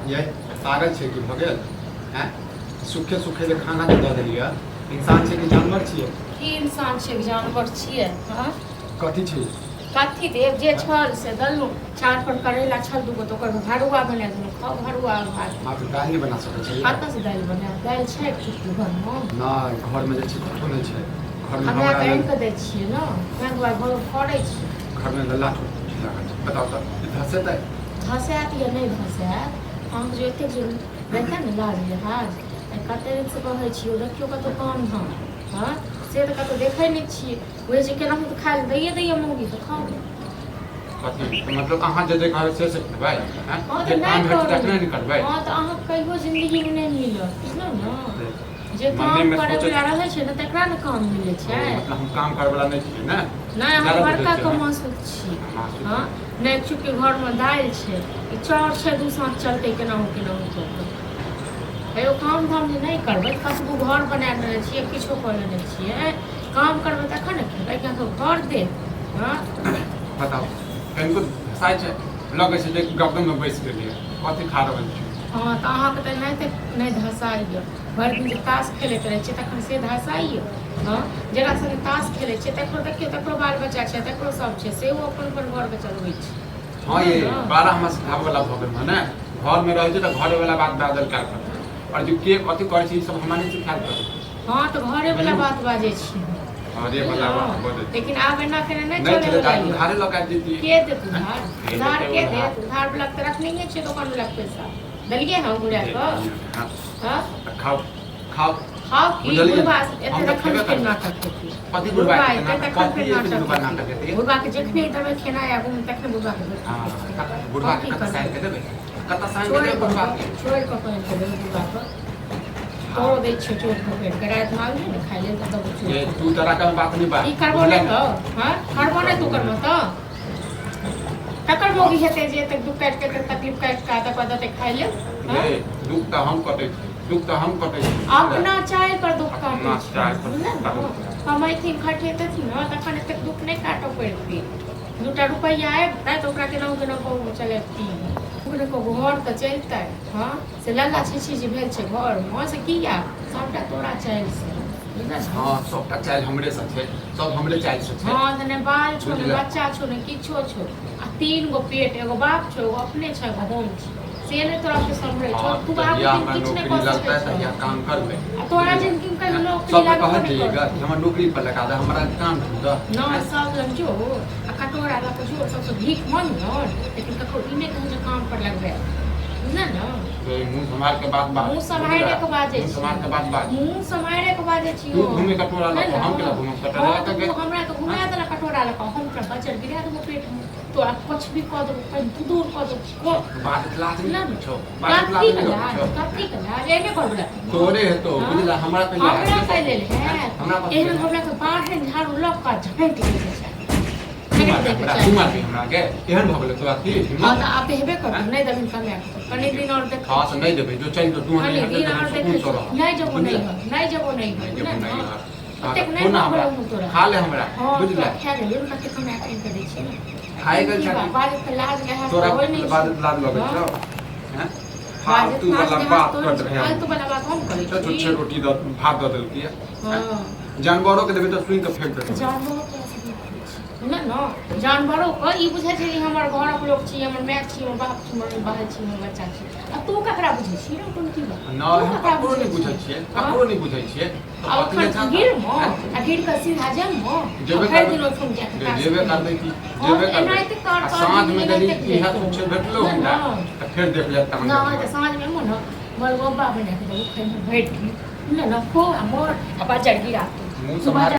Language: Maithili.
ये पागल छे कि भ गेल हैं सुखे सुखे जे खाना दे देलिए इंसान छे कि जानवर छिए की इंसान छे जानवर छिए हां कथी छै कथी देव जे छल से दलनु चार पर करेला छल दुगो तो ओकर भरुआ बना दुनु खाओ भरुआ भात आप दाल नहीं बना सकै छै कतऽ से दाल बना दाल छै कि घर में नहीं घर में जे छै कथो नहीं छै घर में हमरा हमरा कहीं के दै छिए न मैं दुआर घर फड़ै छी घर में लल्ला लागल छै बताओ त धसेतै धसैत या नहीं धसैत हम जे एते जे देखै न लाज लिहाज कते दिन से कहै छिए देखियो कतौ काम धाम हां से तऽ कतौ देखै नहीं छिए ओहे जे केना तो खाइ दैए दैए मौगी तऽ खाओ कथी मतलब अहाँ जे जे कहबै से करबै हैं हां जे तऽ काम नहीं भेट तक नहीं करबै हां तऽ अहाँ कहियो जिंदगी में नहीं मिलत बुझलौ न जे मन्ने काम में करे सोचै वाला रहै छै न तकरा न काम मिलै छै मतलब हम काम करे वाला नहीं छिए ना नहीं हम बड़का कमासुत छी हां नहीं चूँकि घर में दाल छै ई चाउर छै दू साँझ चलतै केनाहू चलतै एगो काम धाम जे नहीं करबै कतबो घर बना लेने छिए किछो कर लेने छिए काम करबै तखन न खेबै कि तो घर दे हां बताओ कनको साइ छै लगे छै जे गप्पे में बैस गेलिए कथी खा रहल छी हाँ तो अहाँके तऽ नहीं धसाइए भरि दिन जे ताश खेलैत रहै छियै तखन से धसाइए हाँ जकरा संगे ताश खेलै छियै तकरो देखियौ तकरो बाल बच्चा छै तकरो सब छै से ओ अपन अपन घरके चलबै छै हाँ ये बारह हमरा सिखावे वाला भऽ गेल ने घर में रहै छै तऽ घरे वाला बात बादल काल कर और जो के कथी करै छै सब हमरा नहीं सिखाएल कर हाँ तो घरे वाला बात बाजै छी अरे वाला बात बोल लेकिन आब एना केने नहीं नहीं चले चले उधारे लगा देती के दे उधार के दे उधार वाला के रखने नहीं छै दुकान वाला पैसा दलिए हम गुड़ा को हां खाओ खाओ खाओ की बुढ़वा एते रखन के नाटक होती पति बुढ़वा एते कथी के के दुकान नाटक देती बुढ़वा के जखने देबै खेना या घूम तखने बुढ़वा के हां बुढ़वा के कत साइन के देबै कत साइन के देबै बुढ़वा के छोड़ के पहिन के देबै बुढ़वा को तोड़ दे छै चोट को पेट करात मांग ने खाइ ले त ये तू तोरा का बात नहीं बात ई करबो ने तो हां करबो ने तू करबो तो ककर मोगी हेते जे तक दुख काट के तकलीफ काट का त पदते खाइ ले ये दुख त हम कटै छी दुख त हम कटै छी अपना चाय पर दुख काटै छी चाय पर हम थी खटेते थी न तखन एते दुख नहीं काटो पड़ती 2 रुपया आए त ओकरा केना केना को चलेती ओकरे को घर त चलतै हां से लल्ला छी जे भेल छै घर म से किया सबटा तोरा चाइल से हां सबटा चाइल हमरे से छै सब हमरे चाइल से छै हां तने बाल छो ने बच्चा छो ने किछो छो आ 3 गो पेट एगो बाप छो एगो अपने छै हम से ने तोरा के संभरे छो तू बाप किछ नहीं कर सकता है या काम करबे आ तोरा जिंदगी में लोग सब कह दिएगा हमर नौकरी पर लगा दे हमरा काम ढूंढ न सब जो आ कटोरा ला के जो सबसे भीख मांग न लेकिन कको इने कहूं जे काम पर लगबे ना ना तो मुंह संभाल के मुंह संभाले के बाजे छी संभाल के बात मुंह संभाले के बाजे छी तू घूमे कटोरा ला हम के घूमे कटोरा ला के हमरा तो घुमा देला कटोरा ला हम के बचर गिरा दो पेट में तो आप कुछ भी कह दो तू दूर कह दो बात लाज नहीं छो बात लाज कथी कला एने कर बोला तोरे है तो बुझला हमरा पहले है एहन हमरा के बाहर झाड़ू लग का झपट ले हमरा के एहन भ गेल तो आती हां त आप हेबे कर नहीं देबन कमे कनी दिन और देख हां से नहीं देबे जो चाहिए तो तू नहीं दिन और देख नहीं जबो नहीं तक नहीं हमरा खा ले हमरा बुझला खा ले लेकिन कते कमे टाइम कर दै छी खाए गल छाती बाद के लाज रहा तोरा बाद लाज लगे छौ हैं फालतू वाला बात कर रहे हैं फालतू वाला बात हम करै छी छुच्छे रोटी द भात द देल किया हां जानवरों के देबे तो सुई के फेंक दे जानवरों ना ना जानवरों को ई बुझे छै कि हमर घरक लोग छी हमर माय छी हमर बाप छी हमर बहन छी हमर बच्चा छी आ तू ककरा बुझै छी रे कोन की बात ना हम ककरो नहीं बुझै छियै ककरो नहीं बुझै छियै आ अखन गिर म आ गिर के सीधा जम म फेर दिनो फोन के जेबे कर दे की जेबे कर साँझ में देली इहा कुछ भेटलो हमरा त फिर देख ले त ना त साँझ में मन मोर गोबा बना के बैठ ना ना खो मोर अब चढ़ गिरा मुंह संभाल